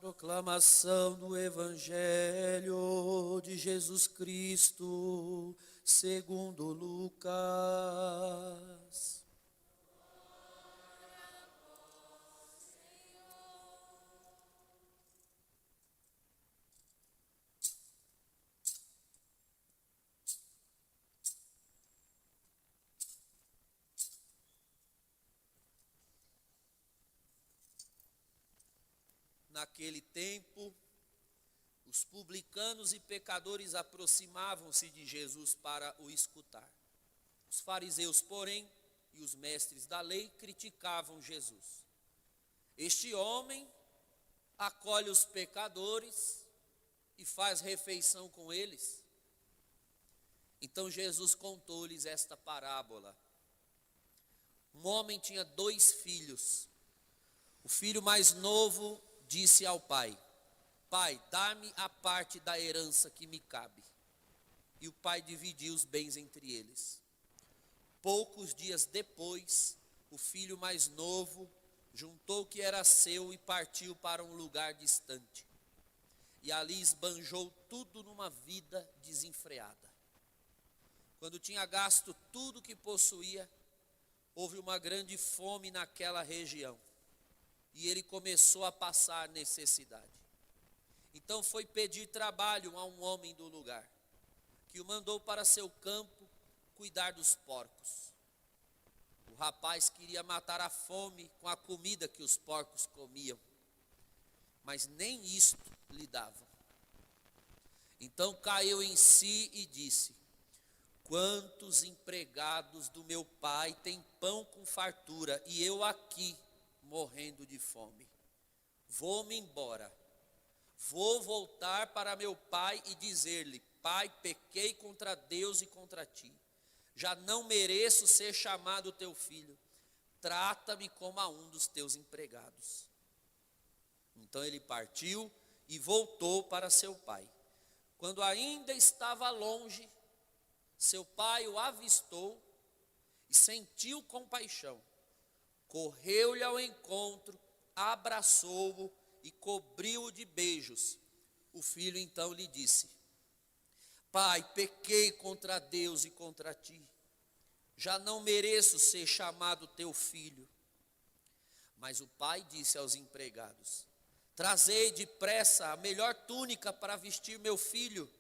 Proclamação do Evangelho de Jesus Cristo, segundo Lucas. Naquele tempo, os publicanos e pecadores aproximavam-se de Jesus para o escutar. Os fariseus, porém, e os mestres da lei criticavam Jesus. Este homem acolhe os pecadores e faz refeição com eles. Então Jesus contou-lhes esta parábola. Um homem tinha 2 filhos. O filho mais novo disse ao pai: Pai, dá-me a parte da herança que me cabe. E o pai dividiu os bens entre eles. Poucos dias depois, o filho mais novo juntou o que era seu e partiu para um lugar distante. E ali esbanjou tudo numa vida desenfreada. Quando tinha gasto tudo o que possuía, houve uma grande fome naquela região. E ele começou a passar necessidade. Então foi pedir trabalho a um homem do lugar, que o mandou para seu campo cuidar dos porcos. O rapaz queria matar a fome com a comida que os porcos comiam, mas nem isto lhe davam. Então caiu em si e disse: Quantos empregados do meu pai têm pão com fartura, e eu aqui morrendo de fome. Vou-me embora. Vou voltar para meu pai e dizer-lhe: Pai, pequei contra Deus e contra ti. Já não mereço ser chamado teu filho. Trata-me como a um dos teus empregados. Então ele partiu e voltou para seu pai. Quando ainda estava longe, seu pai o avistou e sentiu compaixão. Correu-lhe ao encontro, abraçou-o e cobriu-o de beijos. O filho então lhe disse: Pai, pequei contra Deus e contra ti. Já não mereço ser chamado teu filho. Mas o pai disse aos empregados: Trazei depressa a melhor túnica para vestir meu filho,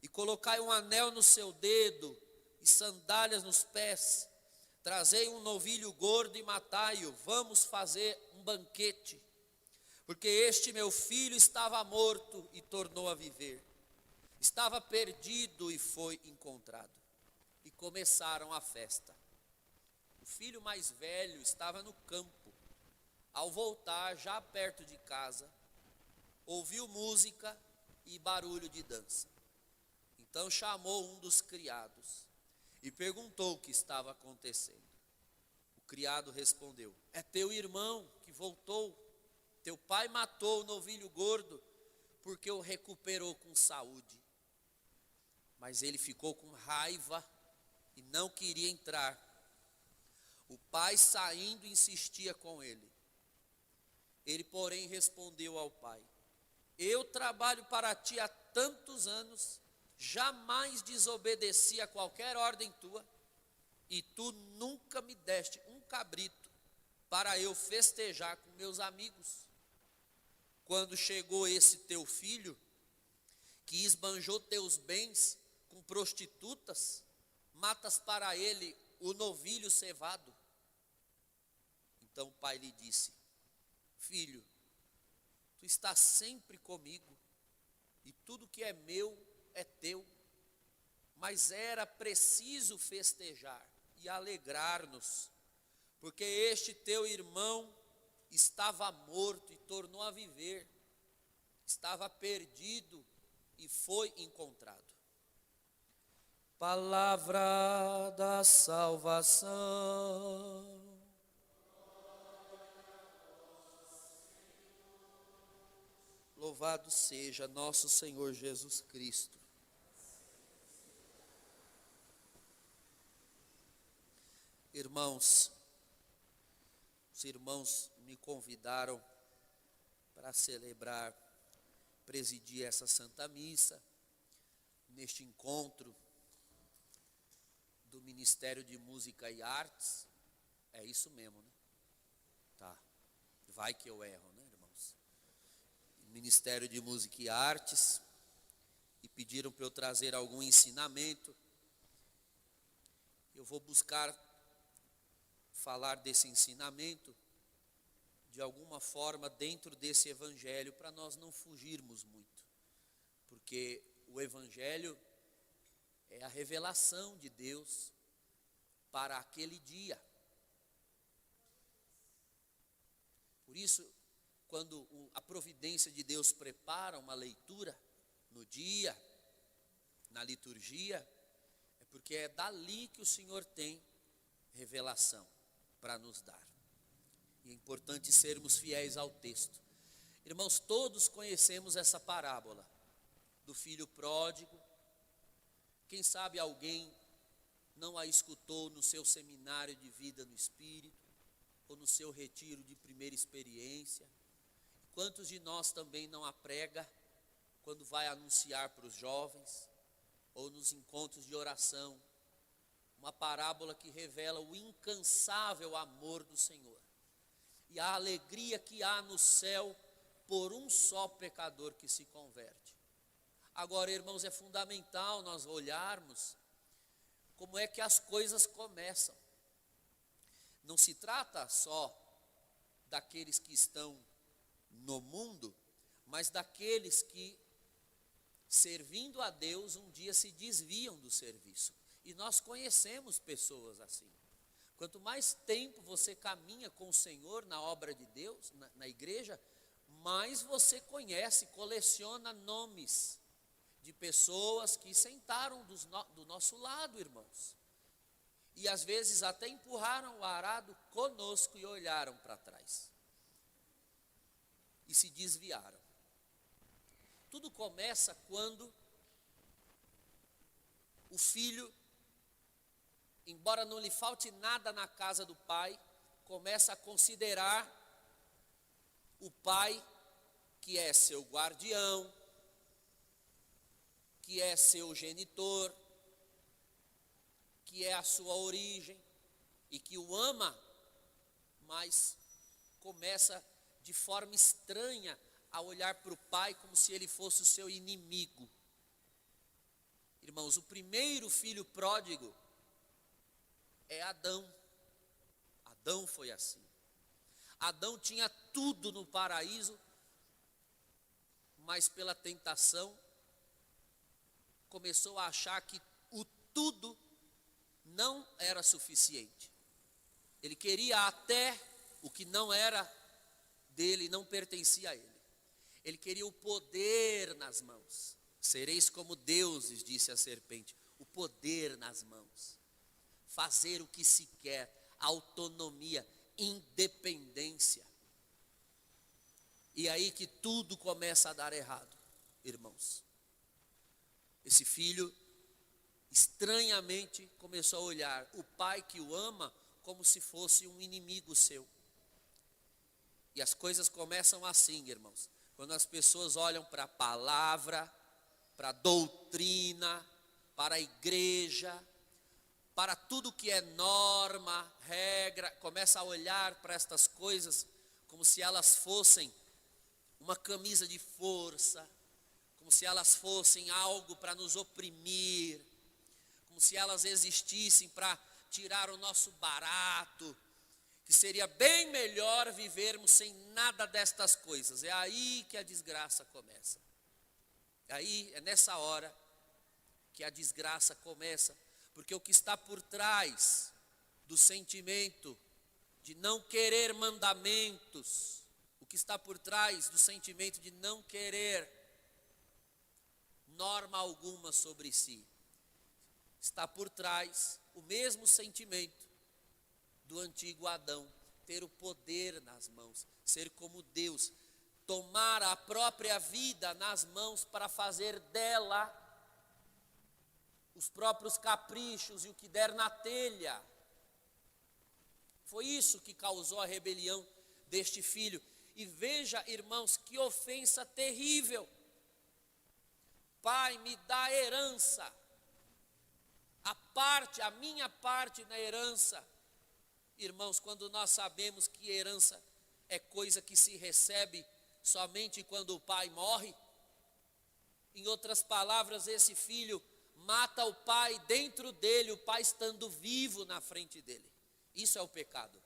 e colocai um anel no seu dedo e sandálias nos pés. Trazei um novilho gordo e matai-o, vamos fazer um banquete. Porque este meu filho estava morto e tornou a viver. Estava perdido e foi encontrado. E começaram a festa. O filho mais velho estava no campo. Ao voltar, já perto de casa, ouviu música e barulho de dança. Então chamou um dos criados e perguntou o que estava acontecendo. O criado respondeu: É teu irmão que voltou. Teu pai matou o novilho gordo porque o recuperou com saúde. Mas ele ficou com raiva e não queria entrar. O pai, saindo, insistia com ele. Ele, porém, respondeu ao pai: Eu trabalho para ti há tantos anos, jamais desobedeci a qualquer ordem tua, e tu nunca me deste um cabrito para eu festejar com meus amigos. Quando chegou esse teu filho, que esbanjou teus bens com prostitutas, matas para ele o novilho cevado. Então o pai lhe disse: Filho, tu estás sempre comigo, e tudo que é meu é teu. Mas era preciso festejar e alegrar-nos, porque este teu irmão estava morto e tornou a viver, estava perdido e foi encontrado. Palavra da salvação. Louvado seja nosso Senhor Jesus Cristo. Irmãos, os irmãos me convidaram para celebrar, presidir essa Santa Missa, neste encontro do Ministério de Música e Artes. É isso mesmo, né? Tá. Vai que eu erro, né, irmãos? Ministério de Música e Artes. E pediram para eu trazer algum ensinamento. Eu vou buscar falar desse ensinamento de alguma forma dentro desse evangelho, para nós não fugirmos muito, porque o evangelho é a revelação de Deus para aquele dia. Por isso, quando a providência de Deus prepara uma leitura no dia, na liturgia, é porque é dali que o Senhor tem revelação para nos dar. E é importante sermos fiéis ao texto. Irmãos, todos conhecemos essa parábola do filho pródigo. Quem sabe alguém não a escutou no seu seminário de vida no Espírito, ou no seu retiro de primeira experiência. Quantos de nós também não a prega quando vai anunciar para os jovens, ou nos encontros de oração, uma parábola que revela o incansável amor do Senhor e a alegria que há no céu por um só pecador que se converte. Agora, irmãos, é fundamental nós olharmos como é que as coisas começam. Não se trata só daqueles que estão no mundo, mas daqueles que, servindo a Deus, um dia se desviam do serviço. E nós conhecemos pessoas assim. Quanto mais tempo você caminha com o Senhor na obra de Deus, na igreja, mais você conhece, coleciona nomes de pessoas que sentaram do nosso lado, irmãos. E às vezes até empurraram o arado conosco e olharam para trás. E se desviaram. Tudo começa quando o filho, embora não lhe falte nada na casa do pai, começa a considerar o pai, que é seu guardião, que é seu genitor, que é a sua origem, e que o ama, mas começa de forma estranha a olhar para o pai como se ele fosse o seu inimigo. Irmãos, o primeiro filho pródigo é Adão. Adão foi assim. Adão tinha tudo no paraíso, mas pela tentação começou a achar que o tudo não era suficiente. Ele queria até o que não era dele, não pertencia a ele. Ele queria o poder nas mãos. Sereis como deuses, disse a serpente. O poder nas mãos. Fazer o que se quer, autonomia, independência. E aí que tudo começa a dar errado, irmãos. Esse filho, estranhamente, começou a olhar o pai que o ama como se fosse um inimigo seu. E as coisas começam assim, irmãos. Quando as pessoas olham para a palavra, para a doutrina, para a igreja, para tudo que é norma, regra, começa a olhar para estas coisas como se elas fossem uma camisa de força, como se elas fossem algo para nos oprimir, como se elas existissem para tirar o nosso barato, que seria bem melhor vivermos sem nada destas coisas. É aí que a desgraça começa. É nessa hora que a desgraça começa, porque o que está por trás do sentimento de não querer mandamentos, o que está por trás do sentimento de não querer norma alguma sobre si, está por trás o mesmo sentimento do antigo Adão, ter o poder nas mãos, ser como Deus, tomar a própria vida nas mãos para fazer dela os próprios caprichos e o que der na telha. Foi isso que causou a rebelião deste filho. E veja, irmãos, que ofensa terrível. Pai, me dá herança, a minha parte na herança. Irmãos, quando nós sabemos que herança é coisa que se recebe somente quando o pai morre, em outras palavras, esse filho mata o pai dentro dele, o pai estando vivo na frente dele. Isso é o pecado.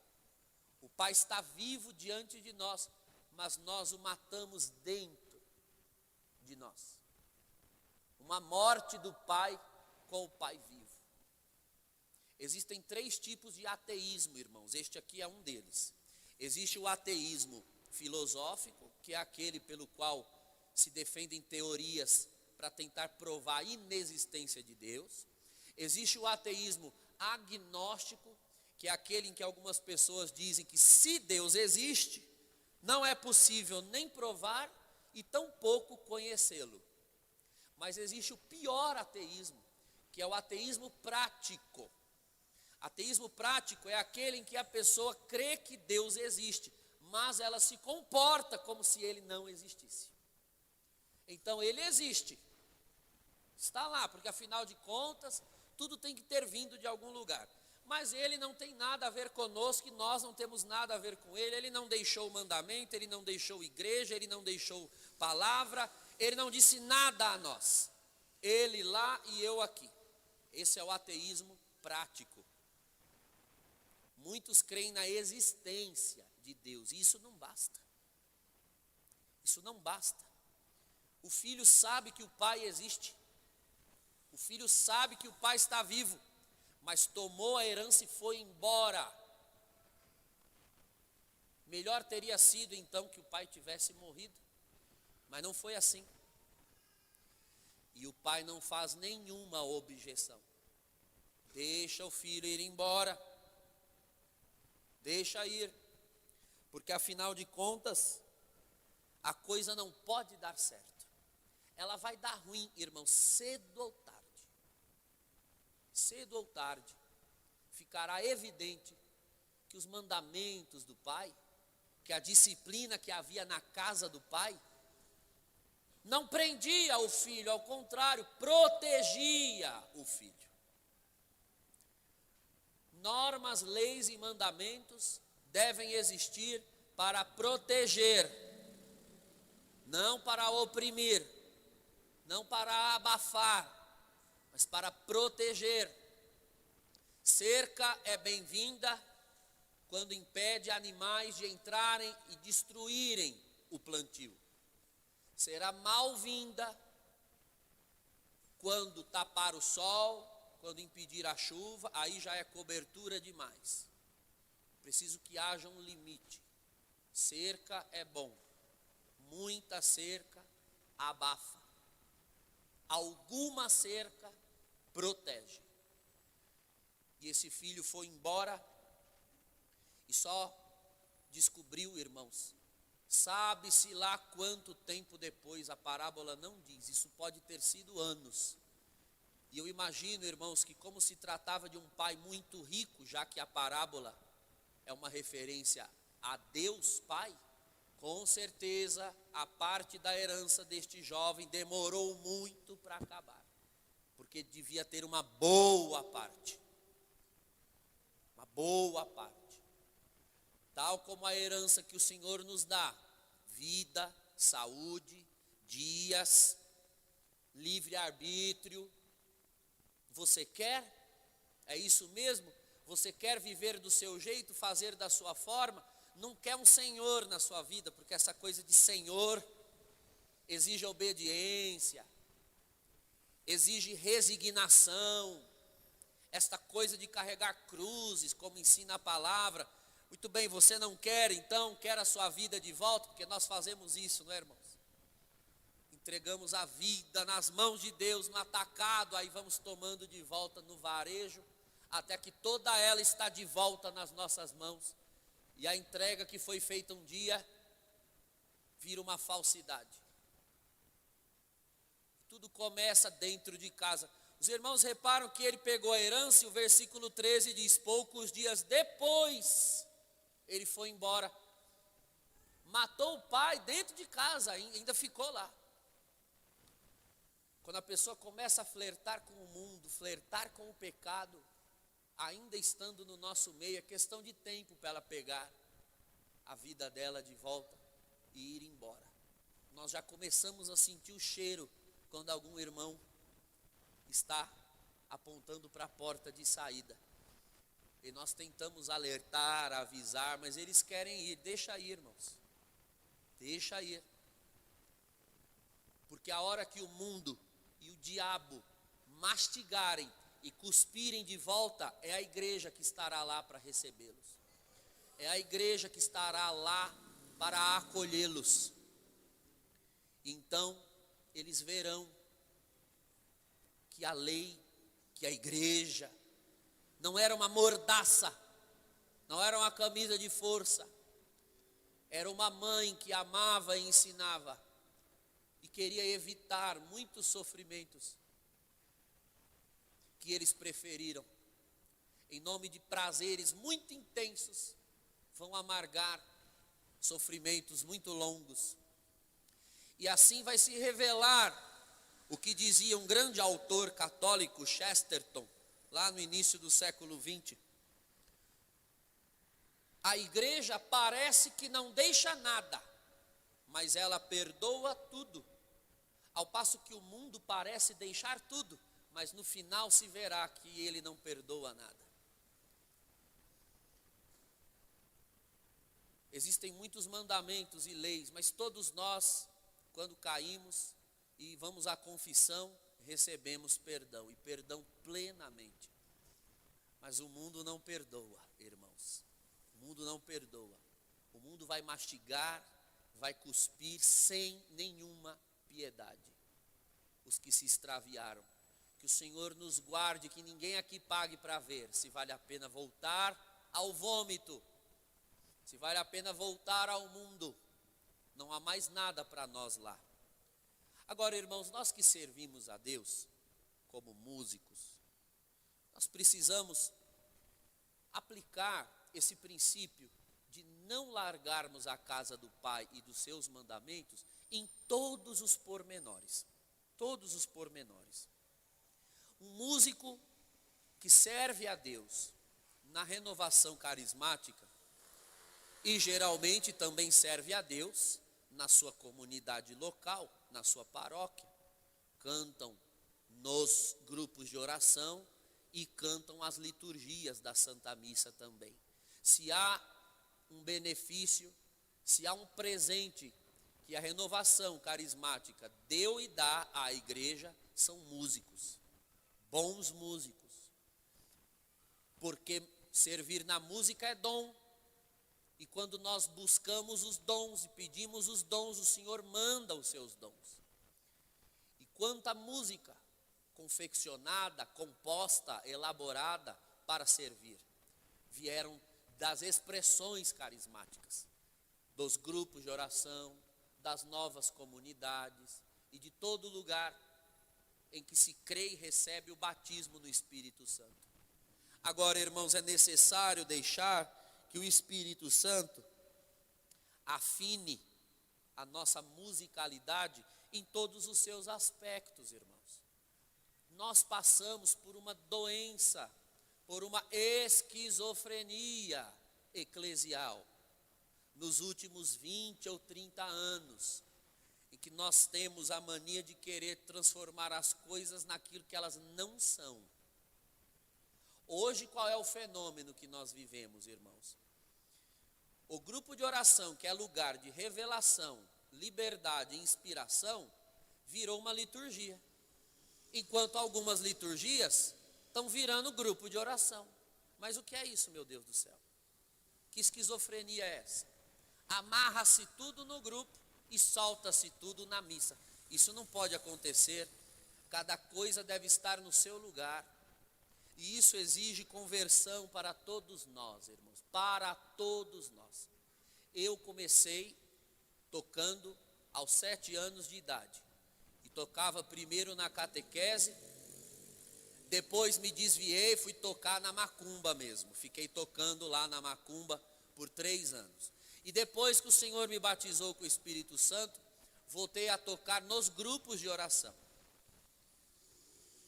O pai está vivo diante de nós, mas nós o matamos dentro de nós. Uma morte do pai com o pai vivo. Existem 3 tipos de ateísmo, irmãos. Este aqui é um deles. Existe o ateísmo filosófico, que é aquele pelo qual se defendem teorias para tentar provar a inexistência de Deus. Existe o ateísmo agnóstico, que é aquele em que algumas pessoas dizem que se Deus existe, não é possível nem provar e tampouco conhecê-lo. Mas existe o pior ateísmo, que é o ateísmo prático. Ateísmo prático é aquele em que a pessoa crê que Deus existe, mas ela se comporta como se ele não existisse. Então ele existe, está lá, porque afinal de contas, tudo tem que ter vindo de algum lugar. Mas ele não tem nada a ver conosco e nós não temos nada a ver com ele. Ele não deixou mandamento, ele não deixou igreja, ele não deixou palavra, ele não disse nada a nós. Ele lá e eu aqui. Esse é o ateísmo prático. Muitos creem na existência de Deus, e isso não basta. Isso não basta. O filho sabe que o pai existe. O filho sabe que o pai está vivo, mas tomou a herança e foi embora. Melhor teria sido então que o pai tivesse morrido, mas não foi assim. E o pai não faz nenhuma objeção. Deixa o filho ir embora. Deixa ir, porque afinal de contas, a coisa não pode dar certo. Ela vai dar ruim, irmão, cedo ou tarde. Cedo ou tarde, ficará evidente que os mandamentos do pai, que a disciplina que havia na casa do pai, não prendia o filho, ao contrário, protegia o filho. Normas, leis e mandamentos devem existir para proteger, não para oprimir, não para abafar, mas para proteger. Cerca é bem-vinda quando impede animais de entrarem e destruírem o plantio. Será mal-vinda quando tapar o sol, quando impedir a chuva, aí já é cobertura demais. Preciso que haja um limite. Cerca é bom, muita cerca abafa. Alguma cerca protege. E esse filho foi embora e só descobriu, irmãos, sabe-se lá quanto tempo depois, a parábola não diz, isso pode ter sido anos. E eu imagino, irmãos, que como se tratava de um pai muito rico, já que a parábola é uma referência a Deus Pai, com certeza a parte da herança deste jovem demorou muito para acabar, porque devia ter uma boa parte. Uma boa parte. Tal como a herança que o Senhor nos dá, vida, saúde, dias, livre-arbítrio. Você quer? É isso mesmo? Você quer viver do seu jeito, fazer da sua forma? Não quer um senhor na sua vida, porque essa coisa de senhor exige obediência, exige resignação, esta coisa de carregar cruzes, como ensina a palavra. Muito bem, você não quer, então quer a sua vida de volta, porque nós fazemos isso, não é, irmãos? Entregamos a vida nas mãos de Deus, no atacado, aí vamos tomando de volta no varejo, até que toda ela está de volta nas nossas mãos. E a entrega que foi feita um dia, vira uma falsidade. Tudo começa dentro de casa. Os irmãos reparam que ele pegou a herança e o versículo 13 diz, poucos dias depois, ele foi embora. matou o pai dentro de casa, ainda ficou lá. Quando a pessoa começa a flertar com o mundo, flertar com o pecado, ainda estando no nosso meio, é questão de tempo para ela pegar a vida dela de volta e ir embora. Nós já começamos a sentir o cheiro quando algum irmão está apontando para a porta de saída. E nós tentamos alertar, avisar, mas eles querem ir. Deixa ir, irmãos. Deixa ir. Porque a hora que o mundo e o diabo mastigarem e cuspirem de volta, é a igreja que estará lá para recebê-los. É a igreja que estará lá para acolhê-los. Então, eles verão que a lei, que a igreja, não era uma mordaça, não era uma camisa de força, era uma mãe que amava e ensinava e queria evitar muitos sofrimentos que eles preferiram. Em nome de prazeres muito intensos, vão amargar sofrimentos muito longos. E assim vai se revelar o que dizia um grande autor católico, Chesterton, lá no início do século XX. A igreja parece que não deixa nada, mas ela perdoa tudo. Ao passo que o mundo parece deixar tudo, mas no final se verá que ele não perdoa nada. Existem muitos mandamentos e leis, mas todos nós, quando caímos e vamos à confissão, recebemos perdão, e perdão plenamente. Mas o mundo não perdoa, irmãos. O mundo não perdoa. O mundo vai mastigar, vai cuspir sem nenhuma piedade. Os que se extraviaram. Que o Senhor nos guarde, que ninguém aqui pague para ver se vale a pena voltar ao vômito, se vale a pena voltar ao mundo. Não há mais nada para nós lá. Agora, irmãos, nós que servimos a Deus como músicos, nós precisamos aplicar esse princípio de não largarmos a casa do Pai e dos seus mandamentos em todos os pormenores. Todos os pormenores. Um músico que serve a Deus na renovação carismática e geralmente também serve a Deus na sua comunidade local, na sua paróquia, cantam nos grupos de oração e cantam as liturgias da Santa Missa também. Se há um benefício, se há um presente que a renovação carismática deu e dá à igreja, são músicos, bons músicos. Porque servir na música é dom. E quando nós buscamos os dons e pedimos os dons, o Senhor manda os seus dons. E quanta música confeccionada, composta, elaborada para servir, vieram das expressões carismáticas, dos grupos de oração, das novas comunidades e de todo lugar em que se crê e recebe o batismo no Espírito Santo. Agora, irmãos, é necessário deixar que o Espírito Santo afine a nossa musicalidade em todos os seus aspectos, irmãos. Nós passamos por uma doença, por uma esquizofrenia eclesial nos últimos 20 ou 30 anos, em que nós temos a mania de querer transformar as coisas naquilo que elas não são. Hoje, qual é o fenômeno que nós vivemos, irmãos? O grupo de oração, que é lugar de revelação, liberdade e inspiração, virou uma liturgia. Enquanto algumas liturgias estão virando grupo de oração. Mas o que é isso, meu Deus do céu? Que esquizofrenia é essa? Amarra-se tudo no grupo e solta-se tudo na missa. Isso não pode acontecer. Cada coisa deve estar no seu lugar. E isso exige conversão para todos nós, irmãos, para todos nós. Eu comecei tocando aos 7 anos de idade. E tocava primeiro na catequese, depois me desviei, fui tocar na macumba mesmo. Fiquei tocando lá na macumba por 3 anos. E depois que o Senhor me batizou com o Espírito Santo, voltei a tocar nos grupos de oração.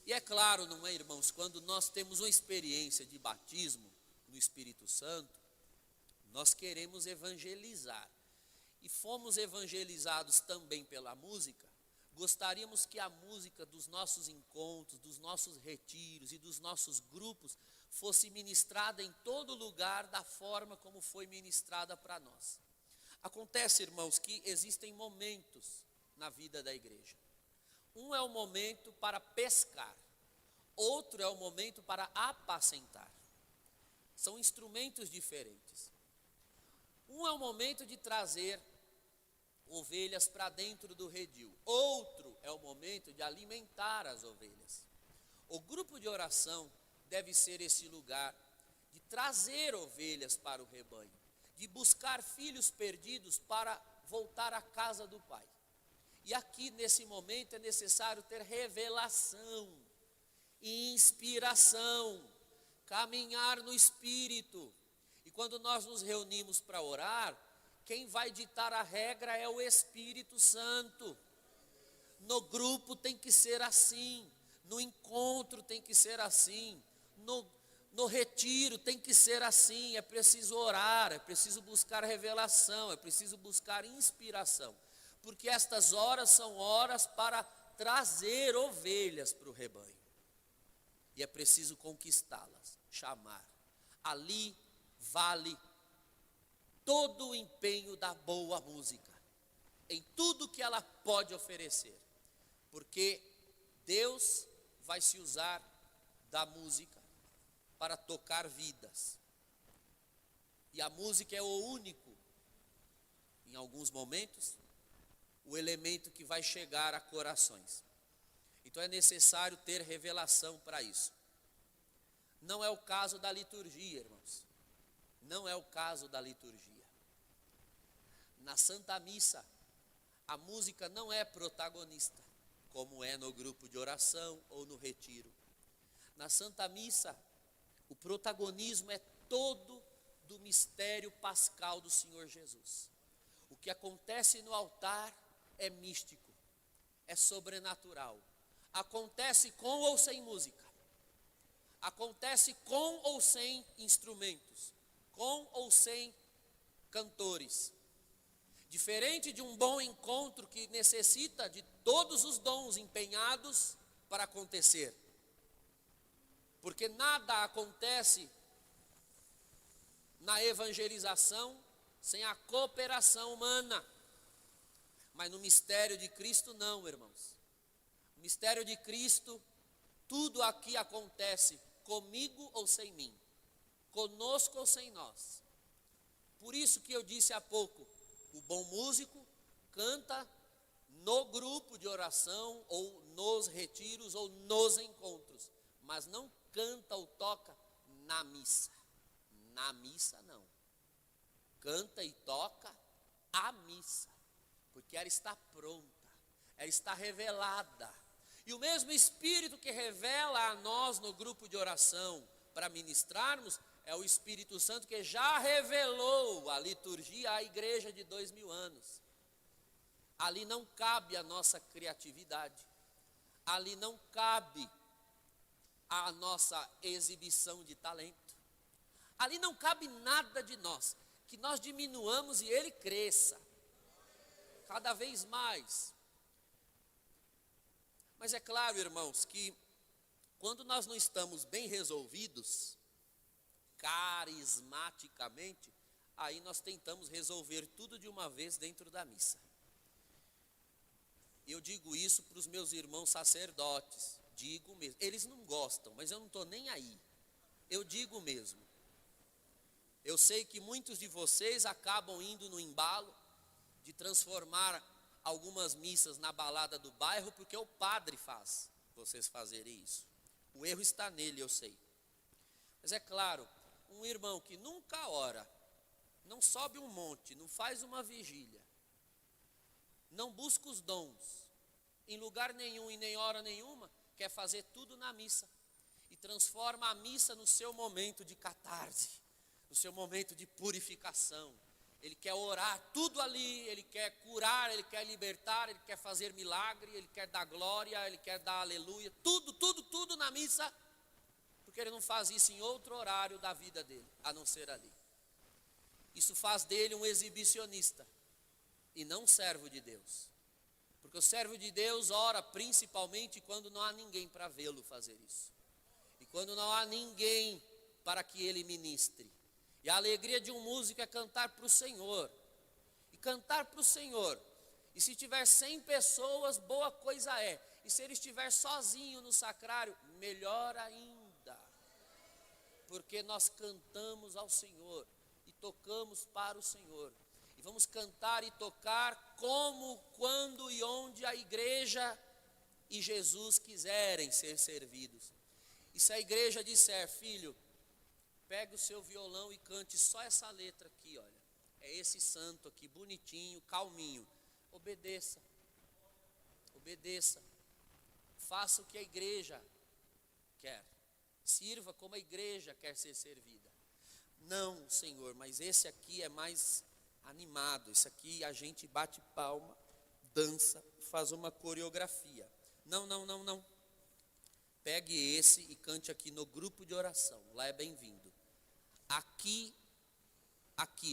E é claro, não é, irmãos, quando nós temos uma experiência de batismo no Espírito Santo, nós queremos evangelizar. E fomos evangelizados também pela música. Gostaríamos que a música dos nossos encontros, dos nossos retiros e dos nossos grupos fosse ministrada em todo lugar da forma como foi ministrada para nós. Acontece, irmãos, que existem momentos na vida da igreja. Um é o momento para pescar, outro é o momento para apacentar. São instrumentos diferentes. Um é o momento de trazer ovelhas para dentro do redil, outro é o momento de alimentar as ovelhas. O grupo de oração deve ser esse lugar de trazer ovelhas para o rebanho, de buscar filhos perdidos para voltar à casa do Pai. E aqui nesse momento é necessário ter revelação, inspiração, caminhar no Espírito. E quando nós nos reunimos para orar, quem vai ditar a regra é o Espírito Santo. No grupo tem que ser assim, no encontro tem que ser assim, no retiro tem que ser assim. É preciso orar, é preciso buscar revelação, é preciso buscar inspiração, porque estas horas são horas para trazer ovelhas para o rebanho, e é preciso conquistá-las, chamar. Ali vale todo o empenho da boa música, em tudo que ela pode oferecer, porque Deus vai se usar da música para tocar vidas, e a música é o único, em alguns momentos, o elemento que vai chegar a corações. Então é necessário ter revelação para isso. Não é o caso da liturgia, irmãos. Não é o caso da liturgia. Na Santa Missa, a música não é protagonista, como é no grupo de oração ou no retiro. Na Santa Missa, o protagonismo é todo do mistério pascal do Senhor Jesus. O que acontece no altar é místico, é sobrenatural. Acontece com ou sem música, acontece com ou sem instrumentos, com ou sem cantores. Diferente de um bom encontro que necessita de todos os dons empenhados para acontecer. Porque nada acontece na evangelização sem a cooperação humana. Mas no mistério de Cristo não, irmãos. No mistério de Cristo, tudo aqui acontece comigo ou sem mim, conosco ou sem nós. Por isso que eu disse há pouco, o bom músico canta no grupo de oração, ou nos retiros, ou nos encontros, mas não canta ou toca na missa. Na missa não. Canta e toca a missa, porque ela está pronta, ela está revelada. E o mesmo Espírito que revela a nós no grupo de oração para ministrarmos, é o Espírito Santo que já revelou a liturgia à igreja de 2000 anos. Ali não cabe a nossa criatividade, ali não cabe a nossa exibição de talento, ali não cabe nada de nós, que nós diminuamos e ele cresça cada vez mais. Mas é claro, irmãos, que quando nós não estamos bem resolvidos, carismaticamente, aí nós tentamos resolver tudo de uma vez dentro da missa. Eu digo isso para os meus irmãos sacerdotes, digo mesmo. Eles não gostam, mas eu não estou nem aí. Eu digo mesmo. Eu sei que muitos de vocês acabam indo no embalo de transformar algumas missas na balada do bairro, porque o padre faz vocês fazerem isso. O erro está nele, eu sei. Mas é claro, um irmão que nunca ora, não sobe um monte, não faz uma vigília, não busca os dons, em lugar nenhum e nem hora nenhuma, quer fazer tudo na missa, e transforma a missa no seu momento de catarse, no seu momento de purificação, ele quer orar tudo ali, ele quer curar, ele quer libertar, ele quer fazer milagre, ele quer dar glória, ele quer dar aleluia, tudo na missa, porque ele não faz isso em outro horário da vida dele, a não ser ali. Isso faz dele um exibicionista e não um servo de Deus. Porque o servo de Deus ora principalmente quando não há ninguém para vê-lo fazer isso. E quando não há ninguém para que ele ministre. E a alegria de um músico é cantar para o Senhor. E cantar para o Senhor. E se tiver 100 pessoas, boa coisa é. E se ele estiver sozinho no sacrário, melhor ainda. Porque nós cantamos ao Senhor e tocamos para o Senhor. E vamos cantar e tocar como, quando e onde a igreja e Jesus quiserem ser servidos. E se a igreja disser, filho, pegue o seu violão e cante só essa letra aqui, olha. É esse santo aqui, bonitinho, calminho. Obedeça. Obedeça. Faça o que a igreja quer. Sirva como a igreja quer ser servida. Não, Senhor, mas esse aqui é mais animado. Esse aqui a gente bate palma, dança, faz uma coreografia. Não. Pegue esse e cante aqui no grupo de oração. Lá é bem-vindo. Aqui,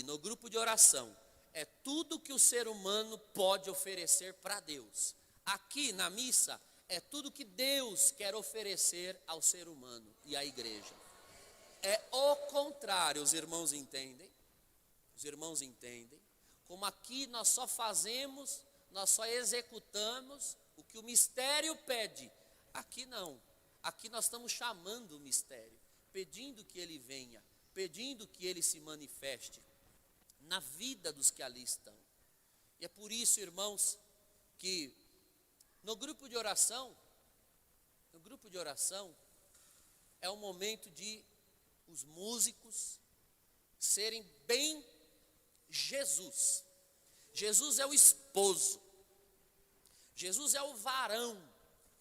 no grupo de oração, é tudo que o ser humano pode oferecer para Deus. Aqui na missa, é tudo que Deus quer oferecer ao ser humano e à igreja. É o contrário, os irmãos entendem? Os irmãos entendem? Como aqui nós só fazemos, nós só executamos o que o mistério pede. Aqui não. Aqui nós estamos chamando o mistério, pedindo que ele venha, pedindo que ele se manifeste na vida dos que ali estão. E é por isso, irmãos, que no grupo de oração é um momento de os músicos serem bem Jesus. Jesus é o esposo. Jesus é o varão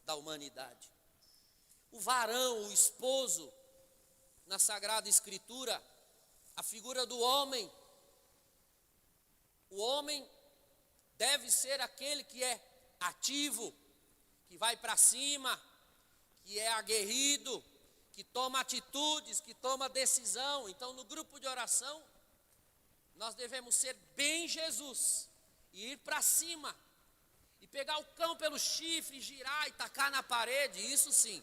da humanidade. O varão, o esposo, na Sagrada Escritura, a figura do homem. O homem deve ser aquele que é ativo, que vai para cima, que é aguerrido, que toma atitudes, que toma decisão. Então, no grupo de oração, nós devemos ser bem Jesus e ir para cima e pegar o cão pelo chifre, girar e tacar na parede. Isso sim,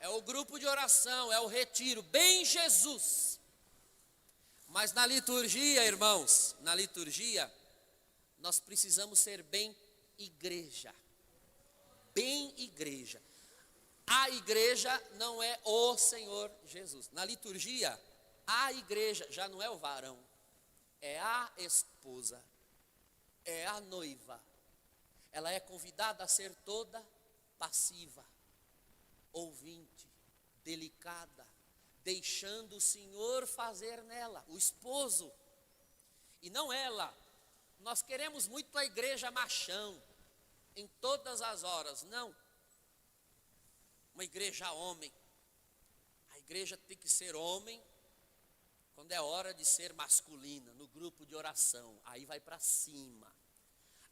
é o grupo de oração, é o retiro, bem Jesus. Mas na liturgia, irmãos, na liturgia, nós precisamos ser bem igreja. Bem igreja. A igreja não é o Senhor Jesus. Na liturgia, a igreja já não é o varão, é a esposa, é a noiva. Ela é convidada a ser toda passiva, ouvinte, delicada, deixando o Senhor fazer nela, o esposo, e não ela. Nós queremos muito a igreja machão, em todas as horas, não. Uma igreja homem. A igreja tem que ser homem quando é hora de ser masculina, no grupo de oração. Aí vai para cima.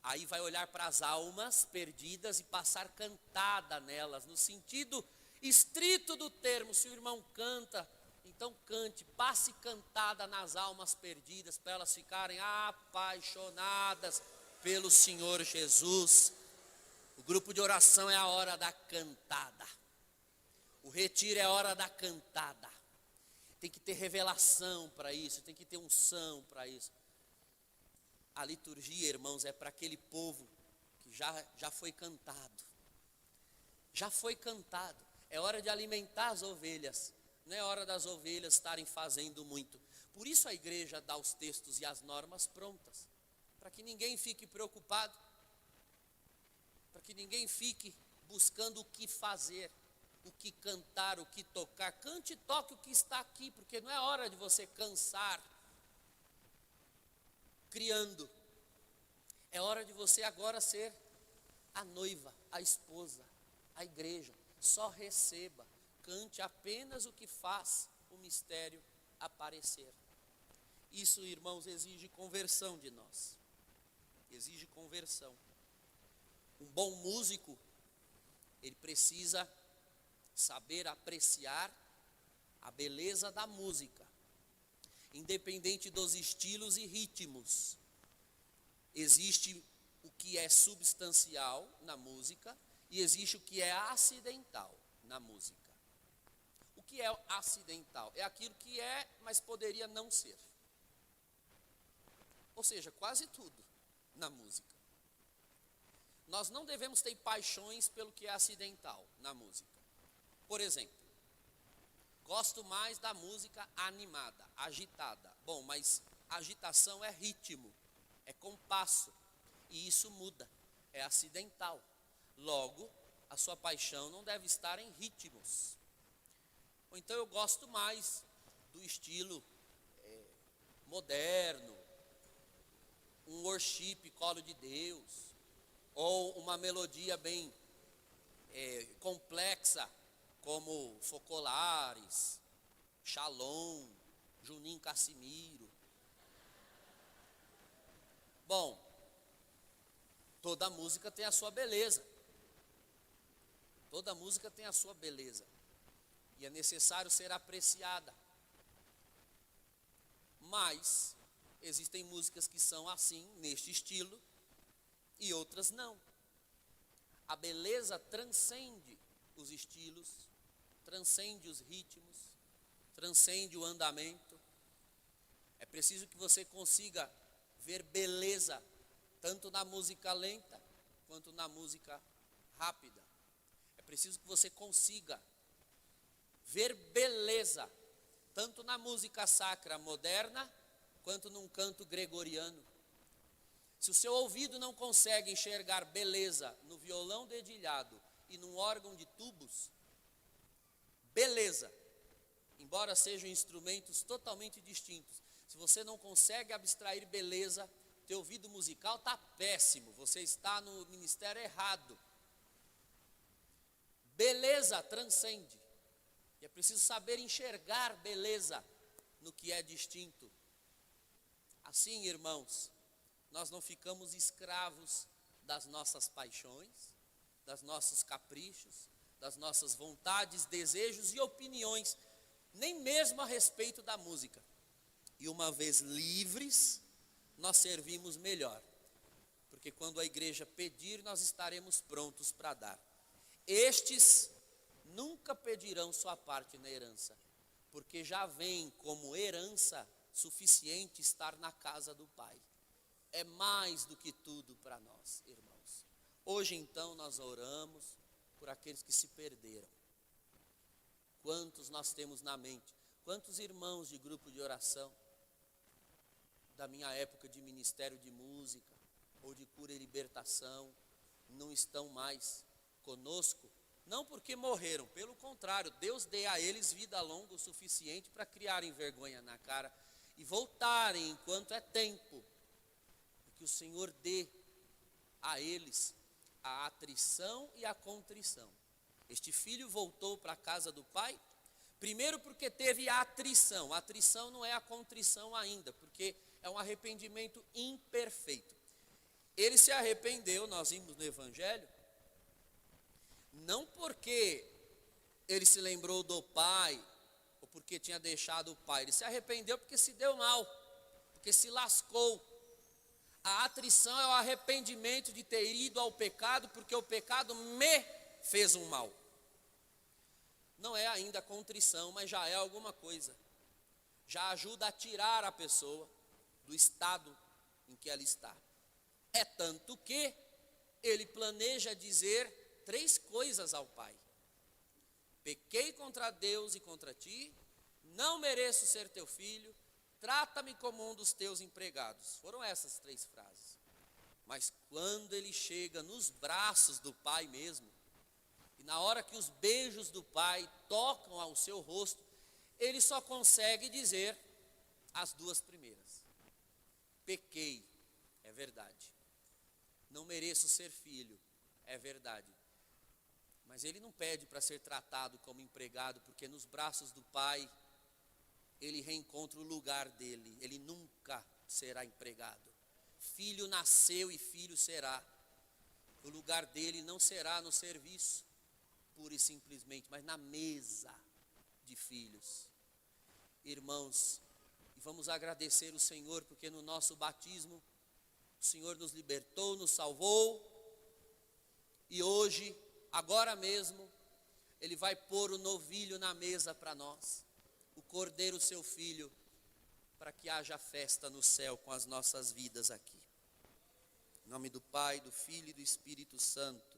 Aí vai olhar para as almas perdidas e passar cantada nelas, no sentido estrito do termo. Se o irmão canta, então cante, passe cantada nas almas perdidas, para elas ficarem apaixonadas pelo Senhor Jesus. O grupo de oração é a hora da cantada. O retiro é a hora da cantada. Tem que ter revelação para isso, tem que ter unção para isso. A liturgia, irmãos, é para aquele povo que já foi cantado. Já foi cantado. É hora de alimentar as ovelhas. Não é hora das ovelhas estarem fazendo muito. Por isso a igreja dá os textos e as normas prontas. Para que ninguém fique preocupado. Para que ninguém fique buscando o que fazer, o que cantar, o que tocar. Cante e toque o que está aqui, porque não é hora de você cansar criando. É hora de você agora ser a noiva, a esposa, a igreja. Só receba, cante apenas o que faz o mistério aparecer. Isso, irmãos, exige conversão de nós. Exige conversão. Um bom músico, ele precisa saber apreciar a beleza da música, independente dos estilos e ritmos. Existe o que é substancial na música e existe o que é acidental na música. O que é acidental? É aquilo que é, mas poderia não ser. Ou seja, quase tudo na música. Nós não devemos ter paixões pelo que é acidental na música. Por exemplo, gosto mais da música animada, agitada. Bom, mas agitação é ritmo, é compasso, e isso muda, é acidental. Logo, a sua paixão não deve estar em ritmos. Ou então eu gosto mais do estilo moderno, um worship, colo de Deus, ou uma melodia bem complexa, como Focolares, Shalom, Juninho Cassimiro. Bom, toda música tem a sua beleza. Toda música tem a sua beleza. E é necessário ser apreciada. Mas existem músicas que são assim, neste estilo, e outras não. A beleza transcende os estilos, transcende os ritmos, transcende o andamento. É preciso que você consiga ver beleza tanto na música lenta quanto na música rápida. É preciso que você consiga ver beleza tanto na música sacra moderna quanto num canto gregoriano. Se o seu ouvido não consegue enxergar beleza no violão dedilhado e num órgão de tubos, beleza, embora sejam instrumentos totalmente distintos, se você não consegue abstrair beleza, teu ouvido musical está péssimo, você está no ministério errado. Beleza transcende, e é preciso saber enxergar beleza no que é distinto. Assim, irmãos, nós não ficamos escravos das nossas paixões, dos nossos caprichos, das nossas vontades, desejos e opiniões, nem mesmo a respeito da música. E uma vez livres, nós servimos melhor, porque quando a igreja pedir, nós estaremos prontos para dar. Estes nunca pedirão sua parte na herança, porque já vem como herança suficiente estar na casa do Pai. É mais do que tudo para nós, irmãos. Hoje então nós oramos por aqueles que se perderam. Quantos nós temos na mente? Quantos irmãos de grupo de oração da minha época de ministério de música ou de cura e libertação não estão mais conosco? Não porque morreram, pelo contrário, Deus dê a eles vida longa o suficiente para criarem vergonha na cara e voltarem enquanto é tempo. Que o Senhor dê a eles a atrição e a contrição. Este filho voltou para a casa do pai, primeiro porque teve a atrição. A atrição não é a contrição ainda, porque é um arrependimento imperfeito. Ele se arrependeu, nós vimos no Evangelho, não porque ele se lembrou do pai, ou porque tinha deixado o pai. Ele se arrependeu porque se deu mal, porque se lascou. A atrição é o arrependimento de ter ido ao pecado, porque o pecado me fez um mal. Não é ainda a contrição, mas já é alguma coisa. Já ajuda a tirar a pessoa do estado em que ela está. É tanto que ele planeja dizer 3 coisas ao pai: pequei contra Deus e contra ti, não mereço ser teu filho, trata-me como um dos teus empregados. Foram essas 3 frases. Mas quando ele chega nos braços do pai mesmo, e na hora que os beijos do pai tocam ao seu rosto, ele só consegue dizer as 2 primeiras. Pequei, é verdade. Não mereço ser filho, é verdade. Mas ele não pede para ser tratado como empregado, porque nos braços do pai ele reencontra o lugar dele, ele nunca será empregado. Filho nasceu e filho será. O lugar dele não será no serviço, pura e simplesmente, mas na mesa de filhos. Irmãos, e vamos agradecer o Senhor, porque no nosso batismo, o Senhor nos libertou, nos salvou, e hoje, agora mesmo, Ele vai pôr o novilho na mesa para nós, o Cordeiro, seu Filho, para que haja festa no céu com as nossas vidas aqui. Em nome do Pai, do Filho e do Espírito Santo.